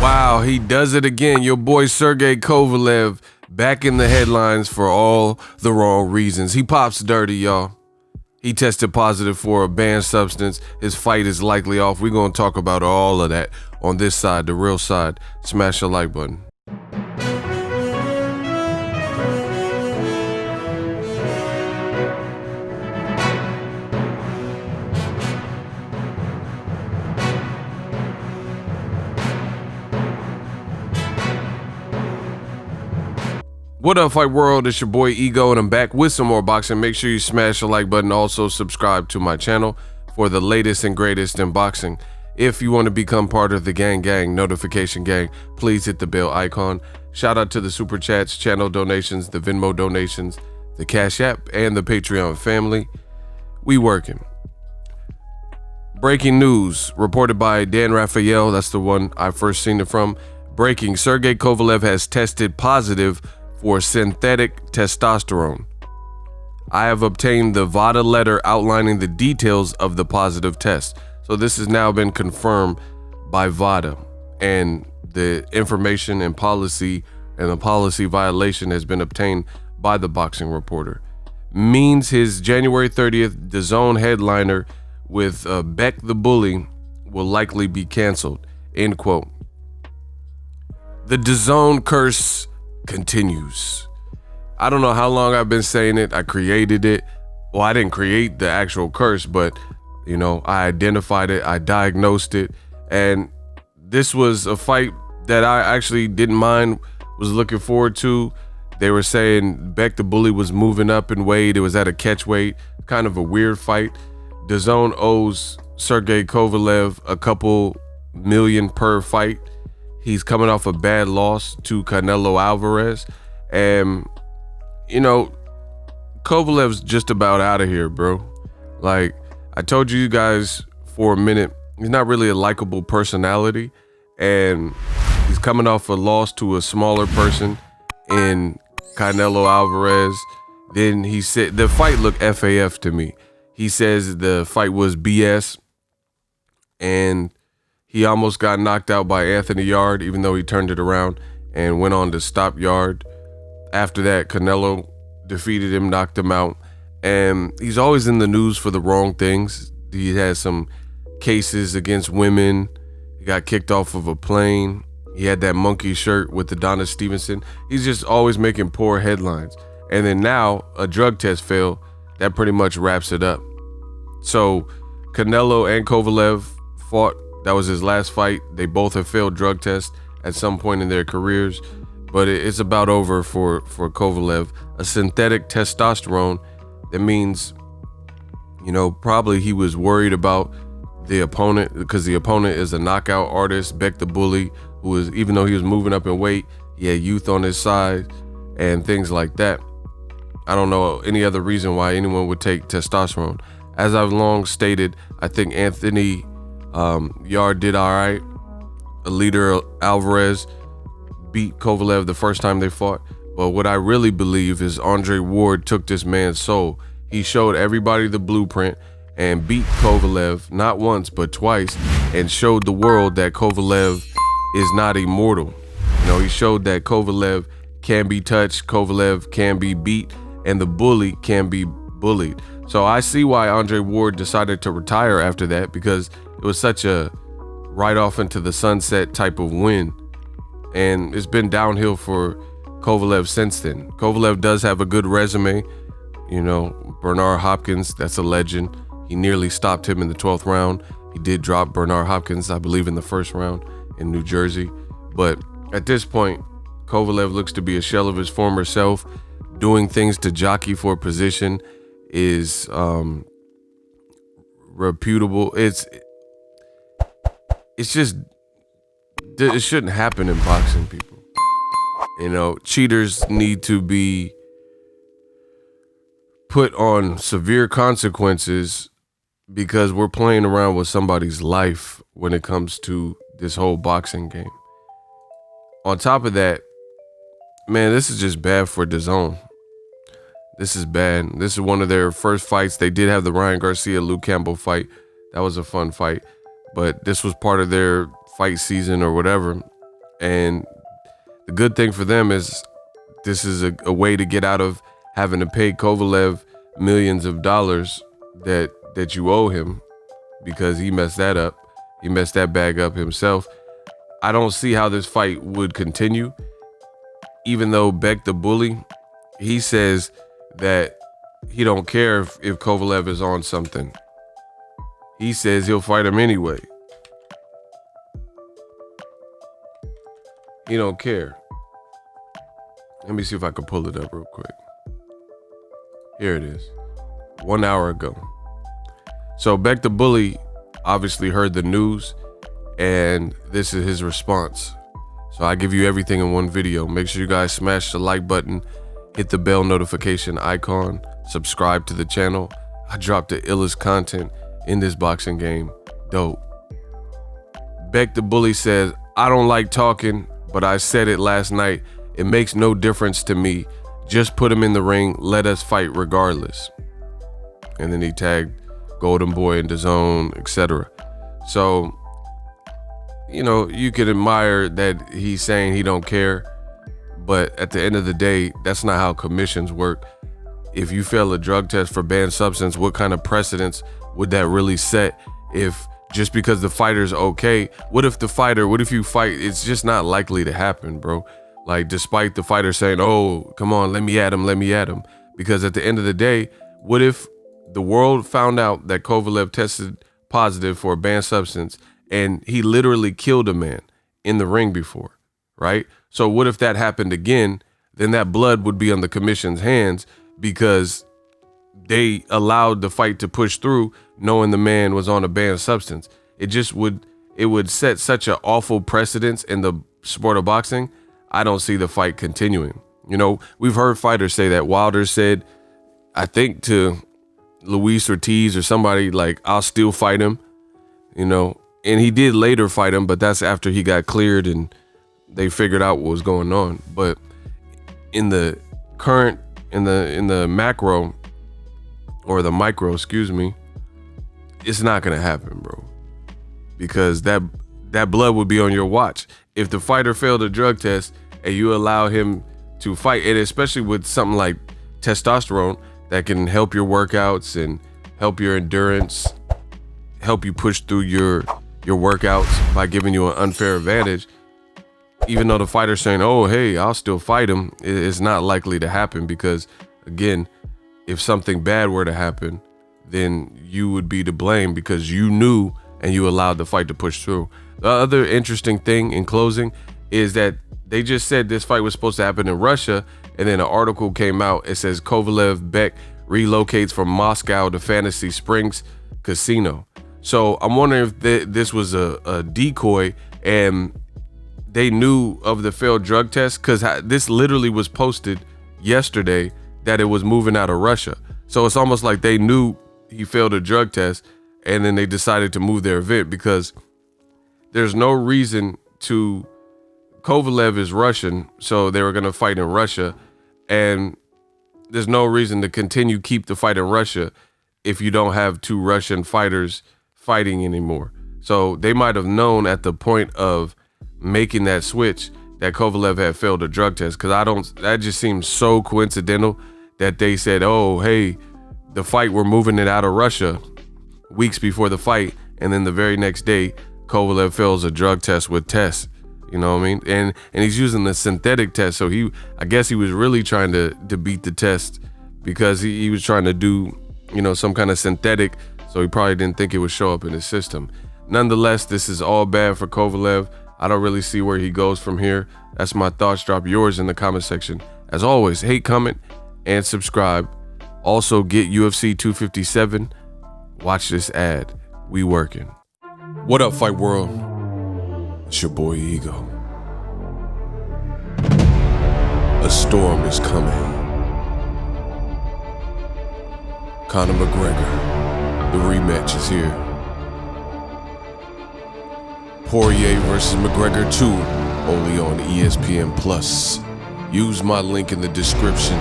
Wow, he does it again. Your boy Sergey Kovalev back in the headlines for all the wrong reasons. He pops dirty, y'all. He tested positive for a banned substance. His fight is likely off. We're going to talk about all of that on this side, the real side. Smash the like button. What up, Fight World? It's your boy Ego, and I'm back with some more boxing. Make sure you smash the like button. Also, subscribe to my channel for the latest and greatest in boxing. If you want to become part of the gang notification gang, please hit the bell icon. Shout out to the super chats, channel donations, the Venmo donations, the Cash App, and the Patreon family. We working. Breaking news reported by Dan Raphael. That's the one I first seen it from. Breaking: Sergey Kovalev has tested positive for synthetic testosterone. I have obtained the VADA letter outlining the details of the positive test. So this has now been confirmed by VADA, and the information and the policy violation has been obtained by the Boxing Reporter. Means his January 30th DAZN headliner with Beck the Bully will likely be canceled, end quote. The DAZN curse continues. I don't know how long I've been saying it. I created it. Well, I didn't create the actual curse, but I identified it, I diagnosed it, and this was a fight that I actually didn't mind, was looking forward to. They were saying Beck the Bully was moving up in weight. It was at a catch weight, kind of a weird fight. DAZN owes Sergey Kovalev a couple million per fight. He's coming off a bad loss to Canelo Alvarez. And, Kovalev's just about out of here, bro. Like, I told you guys for a minute, he's not really a likable personality. And he's coming off a loss to a smaller person in Canelo Alvarez. Then he said, the fight looked FAF to me. He says the fight was BS. And he almost got knocked out by Anthony Yard, even though he turned it around and went on to stop Yard. After that, Canelo defeated him, knocked him out. And he's always in the news for the wrong things. He has some cases against women. He got kicked off of a plane. He had that monkey shirt with Adonis Stevenson. He's just always making poor headlines. And then now a drug test failed. That pretty much wraps it up. So Canelo and Kovalev fought. That was his last fight. They both have failed drug tests at some point in their careers, but it's about over for Kovalev. A synthetic testosterone, that means, probably he was worried about the opponent, because the opponent is a knockout artist, Beck the Bully, who was, even though he was moving up in weight, he had youth on his side and things like that. I don't know any other reason why anyone would take testosterone. As I've long stated, I think Anthony Yard did all right. A leader, Alvarez, beat Kovalev the first time they fought. But what I really believe is Andre Ward took this man's soul. He showed everybody the blueprint and beat Kovalev not once but twice, and showed the world that Kovalev is not immortal. He showed that Kovalev can be touched, Kovalev can be beat, and the bully can be bullied. So I see why Andre Ward decided to retire after that, because it was such a right off into the sunset type of win. And it's been downhill for Kovalev since then. Kovalev does have a good resume. Bernard Hopkins, that's a legend. He nearly stopped him in the 12th round. He did drop Bernard Hopkins, I believe, in the first round in New Jersey. But at this point, Kovalev looks to be a shell of his former self. Doing things to jockey for a position is reputable. It's just, it shouldn't happen in boxing, people. Cheaters need to be put on severe consequences, because we're playing around with somebody's life when it comes to this whole boxing game. On top of that, man, this is just bad for DAZN. This is bad. This is one of their first fights. They did have the Ryan Garcia, Luke Campbell fight. That was a fun fight. But this was part of their fight season or whatever. And the good thing for them is this is a way to get out of having to pay Kovalev millions of dollars that you owe him, because he messed that up. He messed that bag up himself. I don't see how this fight would continue, even though Beck the Bully, he says that he don't care if Kovalev is on something. He says he'll fight him anyway. He don't care. Let me see if I can pull it up real quick. Here it is. 1 hour ago. So Beck the Bully obviously heard the news, and this is his response. So I give you everything in one video. Make sure you guys smash the like button, hit the bell notification icon, subscribe to the channel. I drop the illest content in this boxing game. Dope. Beck the Bully says, I don't like talking, but I said it last night. It makes no difference to me. Just put him in the ring. Let us fight regardless. And then he tagged Golden Boy and DAZN, etc. So, you know, you can admire that he's saying he don't care, but at the end of the day, that's not how commissions work. If you fail a drug test for banned substance, what kind of precedence would that really set? If just because the fighter's okay, what if you fight, it's just not likely to happen, bro. Like, despite the fighter saying, oh, come on, let me at him. Because at the end of the day, what if the world found out that Kovalev tested positive for a banned substance and he literally killed a man in the ring before, right? So what if that happened again? Then that blood would be on the commission's hands because they allowed the fight to push through knowing the man was on a banned substance. It would set such an awful precedence in the sport of boxing. I don't see the fight continuing. You know, we've heard fighters say that. Wilder said, I think to Luis Ortiz or somebody, like, I'll still fight him, you know, and he did later fight him, but that's after he got cleared and they figured out what was going on. But in the current, in the macro or the micro, excuse me, it's not going to happen, bro, because that blood would be on your watch. If the fighter failed a drug test and you allow him to fight, and especially with something like testosterone that can help your workouts and help your endurance, help you push through your workouts by giving you an unfair advantage, even though the fighter's saying, oh, hey, I'll still fight him, it's not likely to happen because, again, if something bad were to happen, then you would be to blame because you knew and you allowed the fight to push through. The other interesting thing in closing is that they just said this fight was supposed to happen in Russia, and then an article came out. It says Kovalev Beck relocates from Moscow to Fantasy Springs Casino. So I'm wondering if this was a decoy and they knew of the failed drug test, because this literally was posted yesterday that it was moving out of Russia. So it's almost like they knew he failed a drug test and then they decided to move their event, because there's no reason to. Kovalev is Russian, so they were going to fight in Russia, and there's no reason to keep the fight in Russia if you don't have two Russian fighters fighting anymore. So they might have known at the point of making that switch that Kovalev had failed a drug test, because that just seems so coincidental that they said, oh, hey, the fight, we're moving it out of Russia weeks before the fight, and then the very next day Kovalev fails a drug test with tests. You know what I mean? And he's using the synthetic test. So I guess he was really trying to beat the test, because he was trying to do, you know, some kind of synthetic. So he probably didn't think it would show up in his system. Nonetheless, this is all bad for Kovalev. I don't really see where he goes from here. That's my thoughts. Drop yours in the comment section. As always, hate, comment, and subscribe. Also, get UFC 257. Watch this ad. We working. What up, Fight World? It's your boy Ego. A storm is coming. Conor McGregor, the rematch is here. Poirier versus McGregor 2, only on ESPN Plus. Use my link in the description.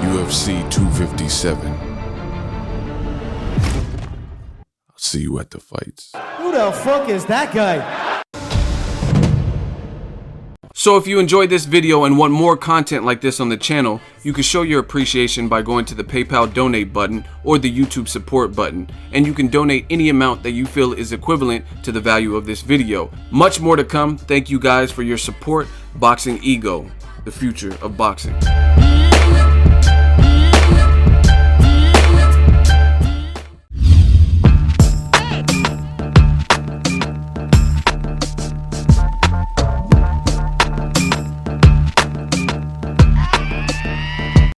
UFC 257. I'll see you at the fights. Who the fuck is that guy? So if you enjoyed this video and want more content like this on the channel, you can show your appreciation by going to the PayPal donate button or the YouTube support button, and you can donate any amount that you feel is equivalent to the value of this video. Much more to come. Thank you guys for your support. Boxingego, the future of boxing.